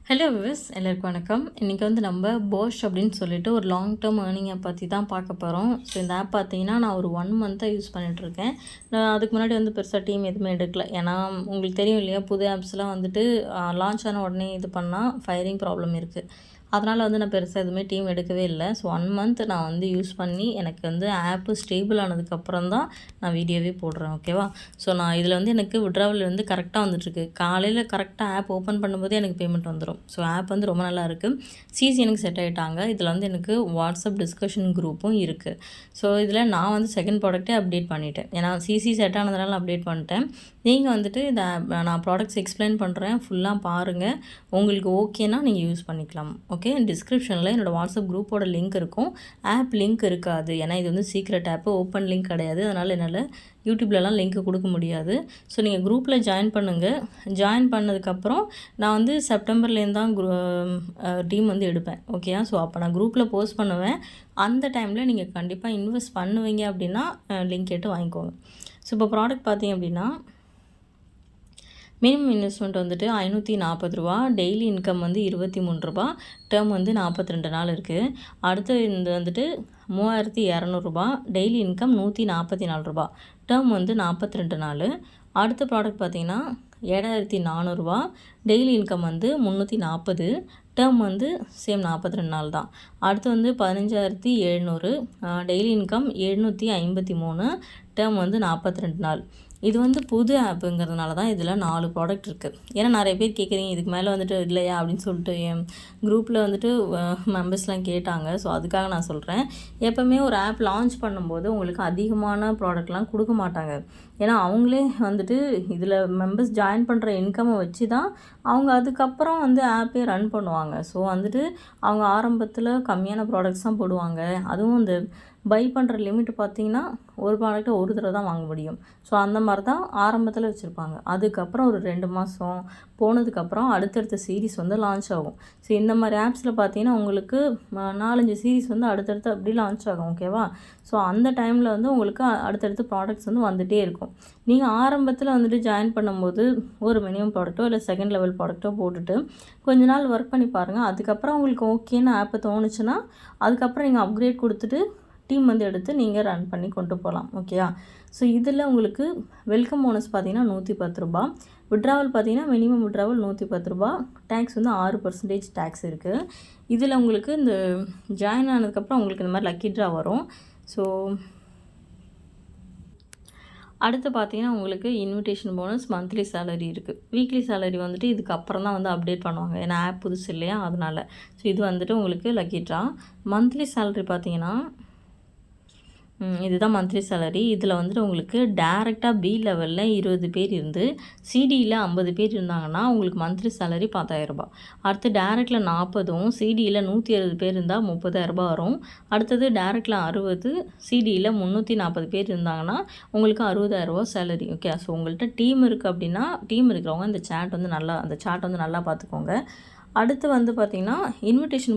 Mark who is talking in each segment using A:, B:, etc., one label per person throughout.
A: Hello விவஸ் எல்லாருக்கும் வணக்கம். இன்றைக்கி வந்து நம்ம போஷ் அப்படின்னு சொல்லிட்டு ஒரு லாங் டேர்ம் ஏர்னிங்கை பற்றி தான் பார்க்க போகிறோம். ஸோ இந்த ஆப் பார்த்தீங்கன்னா நான் ஒரு 1 மந்த்தாக யூஸ் பண்ணிகிட்ருக்கேன். நான் அதுக்கு முன்னாடி வந்து பெருசாக டீம் எதுவுமே எடுக்கல. ஏன்னா உங்களுக்கு தெரியும் இல்லையா, புது ஆப்ஸ்லாம் வந்துட்டு லான்ச் ஆன உடனே இது பண்ணால் ஃபயரிங் ப்ராப்ளம் இருக்குது. அதனால் வந்து நான் பெருசாக எதுவுமே டீம் எடுக்கவே இல்லை. ஸோ 1 மந்த் நான் வந்து யூஸ் பண்ணி எனக்கு வந்து ஆப்பு ஸ்டேபிள் ஆனதுக்கப்புறம் தான் நான் வீடியோவே போடுறேன். ஓகேவா? ஸோ நான் இதில் வந்து எனக்கு விட்ராவல் வந்து கரெக்டாக வந்துட்டுருக்கு. காலையில் கரெக்டாக ஆப் ஓப்பன் பண்ணும்போதே எனக்கு பேமெண்ட் வந்துடும். ஸோ ஆப் வந்து ரொம்ப நல்லா இருக்குது. சிசி எனக்கு செட் ஆகிட்டாங்க. இதில் வந்து எனக்கு வாட்ஸ்அப் டிஸ்கஷன் குரூப்பும் இருக்குது. ஸோ இதில் நான் வந்து செகண்ட் ப்ராடக்ட்டே அப்டேட் பண்ணிட்டேன். ஏன்னா சிசி செட் ஆனதுனால அப்டேட் பண்ணிட்டேன். நீங்கள் வந்துட்டு இந்த நான் ப்ராடக்ட்ஸ் எக்ஸ்பிளைன் பண்ணுறேன், ஃபுல்லாக பாருங்கள். உங்களுக்கு ஓகேனா நீங்கள் யூஸ் பண்ணிக்கலாம். ஓகே, டிஸ்கிரிப்ஷனில் என்னோடய வாட்ஸ்அப் குரூப்போட லிங்க் இருக்கும். ஆப் லிங்க் இருக்காது. ஏன்னா இது வந்து சீக்ரெட் ஆப்பு, ஓப்பன் லிங்க் கிடையாது. அதனால் என்னால் யூடியூப்லலாம் லிங்க் கொடுக்க முடியாது. ஸோ நீங்கள் குரூப்பில் ஜாயின் பண்ணுங்கள். ஜாயின் பண்ணதுக்கப்புறம் நான் வந்து செப்டம்பர்லேருந்து தான் டீம் வந்து எடுப்பேன். ஓகேயா? ஸோ அப்போ நான் குரூப்பில் போஸ்ட் பண்ணுவேன். அந்த டைமில் நீங்கள் கண்டிப்பாக இன்வெஸ்ட் பண்ணுவீங்க அப்படின்னா லிங்க் கேட்டு வாங்கிக்கோங்க. ஸோ இப்போ ப்ராடக்ட் பார்த்தீங்க அப்படின்னா மினிமம் இன்வெஸ்ட்மெண்ட் வந்துட்டு ரூ. 540, டெய்லி இன்கம் வந்து ரூ. 23, டேர்ம் வந்து 42 நாள் இருக்குது. அடுத்து இந்த வந்துட்டு ரூ. 3200, டெய்லி இன்கம் ரூ. 144, டேர்ம் வந்து 42 நாள். அடுத்த ப்ராடக்ட் பார்த்திங்கன்னா ரூ. 7400, டெய்லி இன்கம் வந்து 340, டேர்ம் வந்து சேம் 42 நாள் தான். அடுத்து வந்து 15700, டெய்லி இன்கம் 753, டேர்ம் வந்து 42 நாள். இது வந்து புது ஆப்புங்கிறதுனால தான் இதில் 4 ப்ராடக்ட் இருக்குது. ஏன்னா நிறைய பேர் கேட்குறீங்க இதுக்கு மேலே வந்துட்டு இல்லையா அப்படின்னு சொல்லிட்டு என் குரூப்பில் வந்துட்டு மெம்பர்ஸ்லாம் கேட்டாங்க. ஸோ அதுக்காக நான் சொல்கிறேன். எப்போவுமே ஒரு ஆப் லான்ச் பண்ணும்போது உங்களுக்கு அதிகமான ப்ராடக்ட்லாம் கொடுக்க மாட்டாங்க. ஏன்னா அவங்களே வந்துட்டு இதில் மெம்பர்ஸ் ஜாயின் பண்ணுற இன்கம்மை வச்சு தான் அவங்க அதுக்கப்புறம் வந்து ஆப்பே ரன் பண்ணுவாங்க. ஸோ வந்துட்டு அவங்க ஆரம்பத்தில் கம்மியான ப்ராடக்ட்ஸ் தான் போடுவாங்க. அதுவும் இந்த பை பண்ணுற லிமிட் பார்த்திங்கன்னா ஒரு ப்ராடக்ட்டை ஒரு தடவை தான் வாங்க முடியும். ஸோ அந்த மாதிரி தான் ஆரம்பத்தில் வச்சுருப்பாங்க. அதுக்கப்புறம் ஒரு 2 மாதம் போனதுக்கப்புறம் அடுத்தடுத்த சீரீஸ் வந்து லான்ச் ஆகும். ஸோ இந்த மாதிரி ஆப்ஸில் பார்த்தீங்கன்னா உங்களுக்கு 4-5 சீரீஸ் வந்து அடுத்தடுத்து அப்படி லான்ச் ஆகும். ஓகேவா? ஸோ அந்த டைமில் வந்து உங்களுக்கு அடுத்தடுத்து ப்ராடக்ட்ஸ் வந்து வந்துகிட்டே இருக்கும். நீங்கள் ஆரம்பத்தில் வந்துட்டு ஜாயின் பண்ணும்போது ஒரு மினிமம் ப்ராடக்ட்டோ இல்லை செகண்ட் லெவல் ப்ராடக்ட்டோ போட்டுட்டு கொஞ்ச நாள் ஒர்க் பண்ணி பாருங்கள். அதுக்கப்புறம் உங்களுக்கு ஓகேன்னு ஆப்பை தோணுச்சுன்னா அதுக்கப்புறம் நீங்கள் அப்கிரேட் கொடுத்துட்டு டீம் வந்து எடுத்து நீங்கள் ரன் பண்ணி கொண்டு போகலாம். ஓகேயா? ஸோ இதில் உங்களுக்கு வெல்கம் போனஸ் பார்த்தீங்கன்னா ரூ. 110, விட்ராவல் பார்த்தீங்கன்னா மினிமம் விட்ராவல் ரூ. 110, டேக்ஸ் வந்து 6% டேக்ஸ் இருக்குது. இதில் உங்களுக்கு இந்த ஜாயின் ஆனதுக்கப்புறம் உங்களுக்கு இந்த மாதிரி லக்கி ட்ரா வரும். ஸோ அடுத்து பார்த்தீங்கன்னா உங்களுக்கு இன்விடேஷன் போனஸ், மந்த்லி சேலரி இருக்குது. வீக்லி சேலரி வந்துட்டு இதுக்கப்புறம் தான் வந்து அப்டேட் பண்ணுவாங்க. ஏன்னா ஆப் புதுசு இல்லையா, அதனால். ஸோ இது வந்துட்டு உங்களுக்கு லக்கி ட்ரா. மந்த்லி சேலரி பார்த்தீங்கன்னா இதுதான் மந்த்லி சேலரி. இதில் வந்துட்டு உங்களுக்கு டேரெக்டாக பி லெவலில் 20 பேர் இருந்து சிடியில் 50 பேர் இருந்தாங்கன்னா உங்களுக்கு மந்த்லி சேலரி 10000. அடுத்து டேரெக்டில் 40, சிடியில் 170 பேர் இருந்தால் 30000 வரும். அடுத்தது டேரெக்டில் 60, சிடியில் 340 பேர் இருந்தாங்கன்னா உங்களுக்கு 60000 சேலரி. ஓகே? ஸோ உங்கள்கிட்ட டீம் இருக்குது அப்படின்னா டீம் இருக்கிறவங்க அந்த சார்ட் வந்து நல்லா பார்த்துக்கோங்க. அடுத்து வந்து பார்த்திங்கன்னா இன்விடேஷன்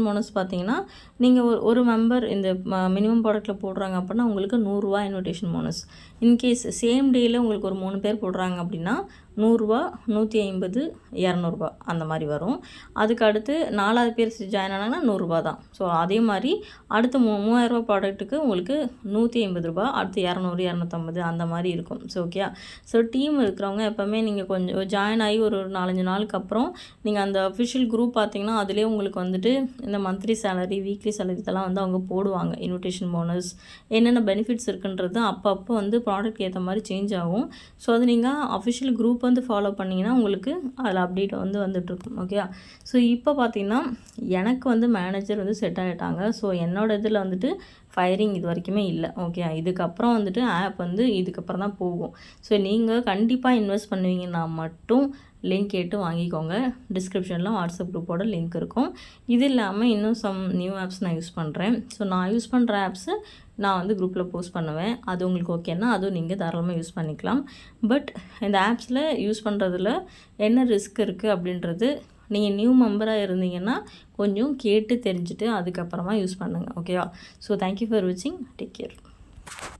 A: போனஸ் பார்த்திங்கன்னா நீங்கள் ஒரு மெம்பர் இந்த மினிமம் ப்ராடக்ட்டில் போடுறாங்க அப்படின்னா உங்களுக்கு ரூ. 100 இன்விடேஷன் போனஸ். இன்கேஸ் சேம் டேயில் உங்களுக்கு ஒரு 3 பேர் போடுறாங்க அப்படின்னா ரூ. 100, 150, 200 அந்த மாதிரி வரும். அதுக்கு அடுத்து 4வது பேர் ஜாயின் ஆனாங்கன்னா ரூ. 100 தான். ஸோ அதே மாதிரி அடுத்து 3000 ப்ராடக்ட்டுக்கு உங்களுக்கு ரூ. 150, அடுத்து 200, 250 அந்த மாதிரி இருக்கும். So okay. ஸோ டீம் இருக்கிறவங்க எப்போவுமே நீங்கள் கொஞ்சம் ஜாயின் ஆகி ஒரு 4-5 நாளுக்கு அப்புறம் நீங்கள் அந்த அஃபிஷியல் குரூப் பார்த்தீங்கன்னா அதிலே உங்களுக்கு வந்துட்டு இந்த மந்த்லி சேலரி, வீக்லி சேலரி இதெல்லாம் வந்து அவங்க போடுவாங்க. இன்விடேஷன் போனஸ் என்னென்ன பெனிஃபிட்ஸ் இருக்குன்றது அப்பப்போ வந்து ப்ராடக்ட் ஏற்ற மாதிரி சேஞ்ச் ஆகும். ஸோ அது நீங்கள் அஃபிஷியல் குரூப் வந்து ஃபாலோ பண்ணிங்கன்னா உங்களுக்கு அதில் அப்டேட் வந்து வந்துட்டுருக்கும். ஓகே? ஸோ இப்போ பார்த்திங்கன்னா எனக்கு வந்து மேனேஜர் வந்து செட் ஆகிட்டாங்க. ஸோ என்னோட இதில் வந்துட்டு ஃபயரிங் இது வரைக்குமே இல்லை. ஓகே? இதுக்கப்புறம் வந்துட்டு ஆப் வந்து இதுக்கப்புறம் தான் போகும். ஸோ நீங்கள் கண்டிப்பாக இன்வெஸ்ட் பண்ணுவீங்கன்னா மட்டும் லிங்க் கேட்டு வாங்கிக்கோங்க. டிஸ்கிரிப்ஷனில் வாட்ஸ்அப் குரூப்போட லிங்க் இருக்கும். இது இல்லாமல் இன்னும் சம் நியூ ஆப்ஸ் நான் யூஸ் பண்ணுறேன். ஸோ நான் யூஸ் பண்ணுற ஆப்ஸு நான் வந்து குரூப்பில் போஸ்ட் பண்ணுவேன். அது உங்களுக்கு ஓகேன்னா அதுவும் நீங்கள் தாராளமாக யூஸ் பண்ணிக்கலாம். பட் இந்த ஆப்ஸில் யூஸ் பண்ணுறதுல என்ன ரிஸ்க் இருக்குது அப்படின்றது நீங்கள் நியூ மெம்பராக இருந்தீங்கன்னா கொஞ்சம் கேட்டு தெரிஞ்சுட்டு அதுக்கப்புறமா யூஸ் பண்ணுங்கள். ஓகேவா? ஸோ தேங்க்யூ ஃபார் வாட்சிங். Take care.